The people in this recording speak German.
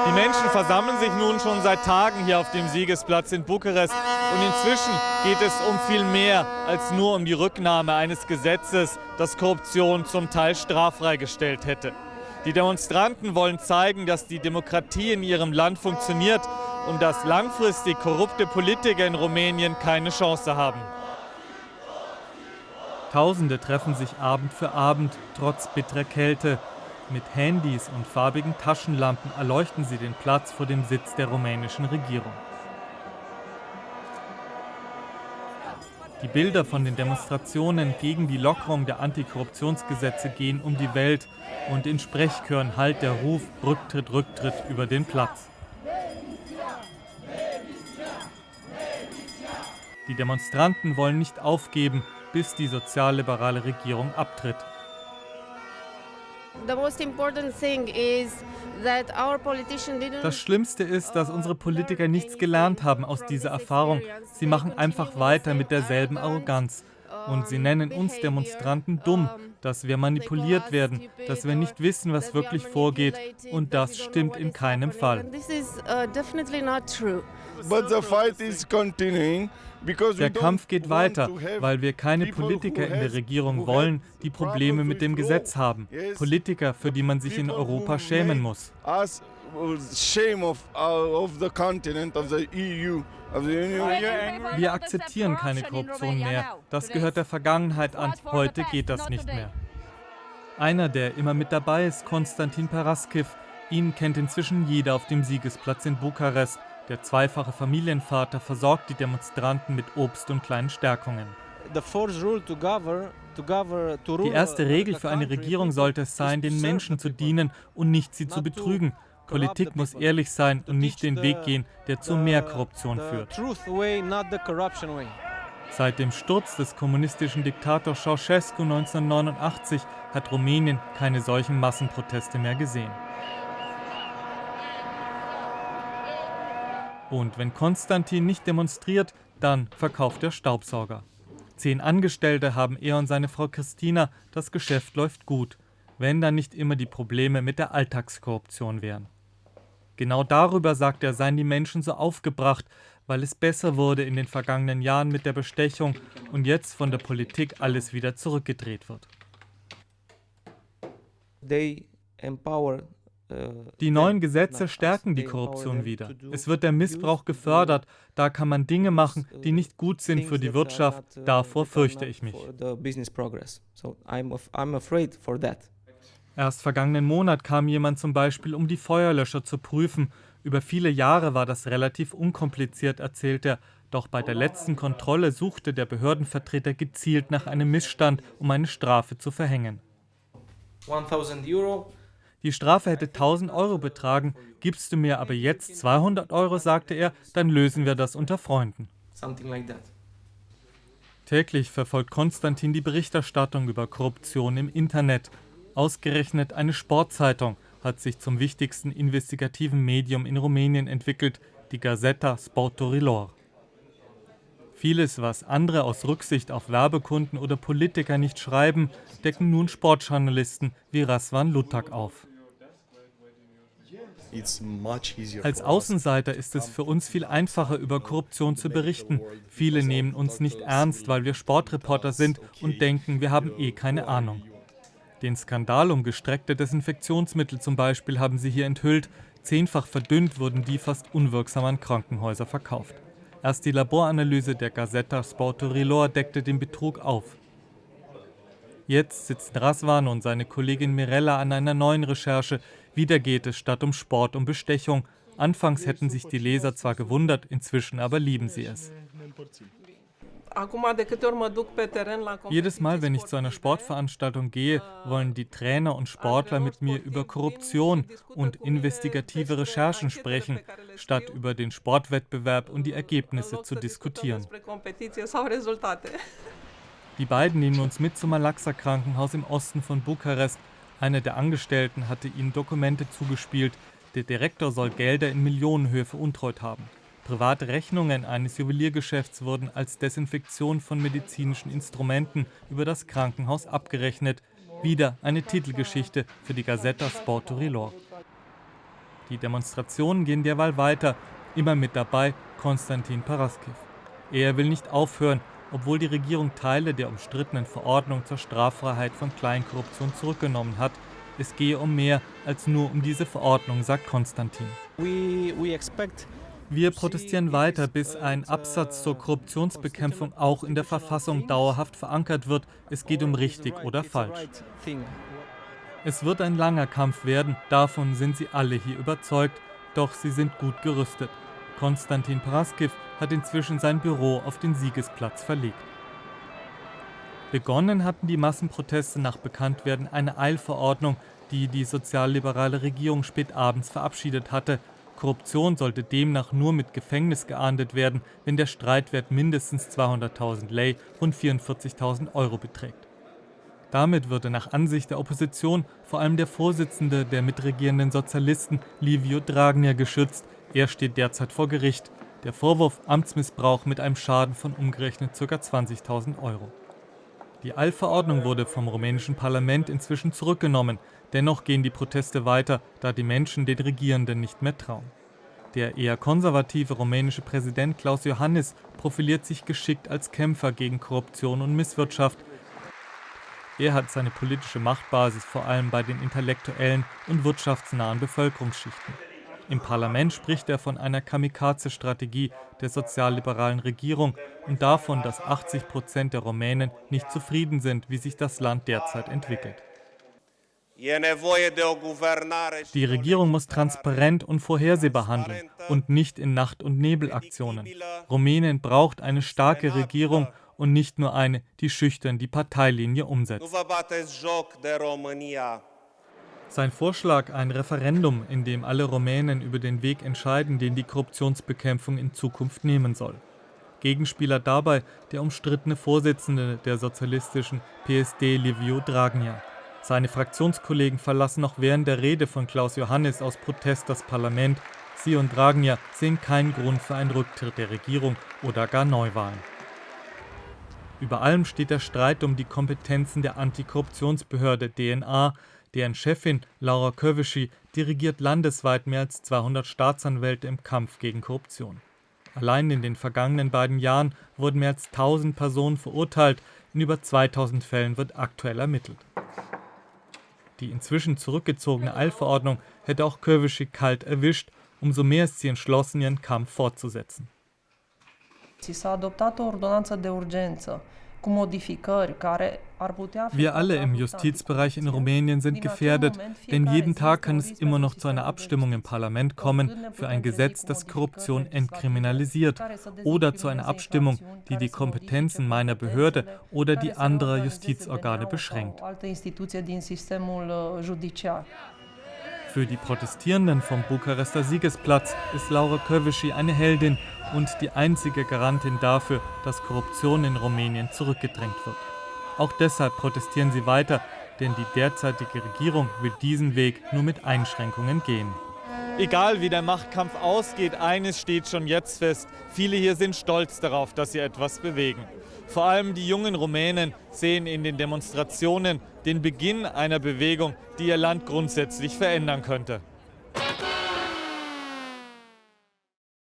Die Menschen versammeln sich nun schon seit Tagen hier auf dem Siegesplatz in Bukarest. Und inzwischen geht es um viel mehr als nur um die Rücknahme eines Gesetzes, das Korruption zum Teil straffrei gestellt hätte. Die Demonstranten wollen zeigen, dass die Demokratie in ihrem Land funktioniert und dass langfristig korrupte Politiker in Rumänien keine Chance haben. Tausende treffen sich Abend für Abend, trotz bitterer Kälte. Mit Handys und farbigen Taschenlampen erleuchten sie den Platz vor dem Sitz der rumänischen Regierung. Die Bilder von den Demonstrationen gegen die Lockerung der Antikorruptionsgesetze gehen um die Welt und in Sprechchören hallt der Ruf Rücktritt, Rücktritt über den Platz. Die Demonstranten wollen nicht aufgeben, bis die sozialliberale Regierung abtritt. Das Schlimmste ist, dass unsere Politiker nichts gelernt haben aus dieser Erfahrung. Sie machen einfach weiter mit derselben Arroganz. Und sie nennen uns Demonstranten dumm, dass wir manipuliert werden, dass wir nicht wissen, was wirklich vorgeht. Und das stimmt in keinem Fall. Der Kampf geht weiter, weil wir keine Politiker in der Regierung wollen, die Probleme mit dem Gesetz haben. Politiker, für die man sich in Europa schämen muss. Wir akzeptieren keine Korruption mehr. Das gehört der Vergangenheit an. Heute geht das nicht mehr. Einer, der immer mit dabei ist, Konstantin Paraskiv. Ihn kennt inzwischen jeder auf dem Siegesplatz in Bukarest. Der zweifache Familienvater versorgt die Demonstranten mit Obst und kleinen Stärkungen. Die erste Regel für eine Regierung sollte es sein, den Menschen zu dienen und nicht sie zu betrügen. Politik muss ehrlich sein und nicht den Weg gehen, der zu mehr Korruption führt. Seit dem Sturz des kommunistischen Diktators Ceausescu 1989 hat Rumänien keine solchen Massenproteste mehr gesehen. Und wenn Konstantin nicht demonstriert, dann verkauft er Staubsauger. 10 Angestellte haben er und seine Frau Christina, das Geschäft läuft gut, wenn dann nicht immer die Probleme mit der Alltagskorruption wären. Genau darüber, sagt er, seien die Menschen so aufgebracht, weil es besser wurde in den vergangenen Jahren mit der Bestechung und jetzt von der Politik alles wieder zurückgedreht wird. Die neuen Gesetze stärken die Korruption wieder. Es wird der Missbrauch gefördert. Da kann man Dinge machen, die nicht gut sind für die Wirtschaft. Davor fürchte ich mich. Erst vergangenen Monat kam jemand zum Beispiel, um die Feuerlöscher zu prüfen. Über viele Jahre war das relativ unkompliziert, erzählt er. Doch bei der letzten Kontrolle suchte der Behördenvertreter gezielt nach einem Missstand, um eine Strafe zu verhängen. 1.000 Euro. Die Strafe hätte 1.000 Euro betragen. Gibst du mir aber jetzt 200 Euro, sagte er, dann lösen wir das unter Freunden. Täglich verfolgt Konstantin die Berichterstattung über Korruption im Internet. Ausgerechnet eine Sportzeitung hat sich zum wichtigsten investigativen Medium in Rumänien entwickelt, die Gazeta Sporturilor. Vieles, was andere aus Rücksicht auf Werbekunden oder Politiker nicht schreiben, decken nun Sportjournalisten wie Razvan Lutak auf. Als Außenseiter ist es für uns viel einfacher, über Korruption zu berichten. Viele nehmen uns nicht ernst, weil wir Sportreporter sind und denken, wir haben keine Ahnung. Den Skandal um gestreckte Desinfektionsmittel zum Beispiel haben sie hier enthüllt. 10-fach verdünnt wurden die fast unwirksam an Krankenhäuser verkauft. Erst die Laboranalyse der Gazeta Sporturilor deckte den Betrug auf. Jetzt sitzen Razvan und seine Kollegin Mirella an einer neuen Recherche. Wieder geht es statt um Sport um Bestechung. Anfangs hätten sich die Leser zwar gewundert, inzwischen aber lieben sie es. Jedes Mal, wenn ich zu einer Sportveranstaltung gehe, wollen die Trainer und Sportler mit mir über Korruption und investigative Recherchen sprechen, statt über den Sportwettbewerb und die Ergebnisse zu diskutieren. Die beiden nehmen uns mit zum Malaxa-Krankenhaus im Osten von Bukarest. Einer der Angestellten hatte ihnen Dokumente zugespielt. Der Direktor soll Gelder in Millionenhöhe veruntreut haben. Private Rechnungen eines Juweliergeschäfts wurden als Desinfektion von medizinischen Instrumenten über das Krankenhaus abgerechnet. Wieder eine Titelgeschichte für die Gazeta Sporturilor. Die Demonstrationen gehen derweil weiter, immer mit dabei Konstantin Paraskiv. Er will nicht aufhören, obwohl die Regierung Teile der umstrittenen Verordnung zur Straffreiheit von Kleinkorruption zurückgenommen hat. Es gehe um mehr als nur um diese Verordnung, sagt Konstantin. Wir protestieren weiter, bis ein Absatz zur Korruptionsbekämpfung auch in der Verfassung dauerhaft verankert wird. Es geht um richtig oder falsch. Es wird ein langer Kampf werden, davon sind sie alle hier überzeugt, doch sie sind gut gerüstet. Konstantin Paraskiv hat inzwischen sein Büro auf den Siegesplatz verlegt. Begonnen hatten die Massenproteste nach Bekanntwerden einer Eilverordnung, die die sozialliberale Regierung spät abends verabschiedet hatte. Korruption sollte demnach nur mit Gefängnis geahndet werden, wenn der Streitwert mindestens 200.000 Lei, rund 44.000 Euro beträgt. Damit würde nach Ansicht der Opposition vor allem der Vorsitzende der mitregierenden Sozialisten, Liviu Dragnea, geschützt. Er steht derzeit vor Gericht. Der Vorwurf Amtsmissbrauch mit einem Schaden von umgerechnet ca. 20.000 Euro. Die Eilverordnung wurde vom rumänischen Parlament inzwischen zurückgenommen. Dennoch gehen die Proteste weiter, da die Menschen den Regierenden nicht mehr trauen. Der eher konservative rumänische Präsident Klaus Iohannis profiliert sich geschickt als Kämpfer gegen Korruption und Misswirtschaft. Er hat seine politische Machtbasis vor allem bei den intellektuellen und wirtschaftsnahen Bevölkerungsschichten. Im Parlament spricht er von einer Kamikaze-Strategie der sozialliberalen Regierung und davon, dass 80% der Rumänen nicht zufrieden sind, wie sich das Land derzeit entwickelt. Die Regierung muss transparent und vorhersehbar handeln und nicht in Nacht- und Nebelaktionen. Rumänien braucht eine starke Regierung und nicht nur eine, die schüchtern die Parteilinie umsetzt. Sein Vorschlag, ein Referendum, in dem alle Rumänen über den Weg entscheiden, den die Korruptionsbekämpfung in Zukunft nehmen soll. Gegenspieler dabei der umstrittene Vorsitzende der sozialistischen PSD, Liviu Dragnea. Seine Fraktionskollegen verlassen noch während der Rede von Klaus Iohannis aus Protest das Parlament. Sie und Dragnea sehen keinen Grund für einen Rücktritt der Regierung oder gar Neuwahlen. Über allem steht der Streit um die Kompetenzen der Antikorruptionsbehörde DNA, deren Chefin Laura Kövesi dirigiert landesweit mehr als 200 Staatsanwälte im Kampf gegen Korruption. Allein in den vergangenen beiden Jahren wurden mehr als 1000 Personen verurteilt, in über 2000 Fällen wird aktuell ermittelt. Die inzwischen zurückgezogene Eilverordnung hätte auch Kövesi kalt erwischt, umso mehr ist sie entschlossen, ihren Kampf fortzusetzen. Wir alle im Justizbereich in Rumänien sind gefährdet, denn jeden Tag kann es immer noch zu einer Abstimmung im Parlament kommen für ein Gesetz, das Korruption entkriminalisiert, oder zu einer Abstimmung, die die Kompetenzen meiner Behörde oder die anderer Justizorgane beschränkt. Für die Protestierenden vom Bukarester Siegesplatz ist Laura Kövesi eine Heldin und die einzige Garantin dafür, dass Korruption in Rumänien zurückgedrängt wird. Auch deshalb protestieren sie weiter, denn die derzeitige Regierung will diesen Weg nur mit Einschränkungen gehen. Egal wie der Machtkampf ausgeht, eines steht schon jetzt fest: Viele hier sind stolz darauf, dass sie etwas bewegen. Vor allem die jungen Rumänen sehen in den Demonstrationen den Beginn einer Bewegung, die ihr Land grundsätzlich verändern könnte.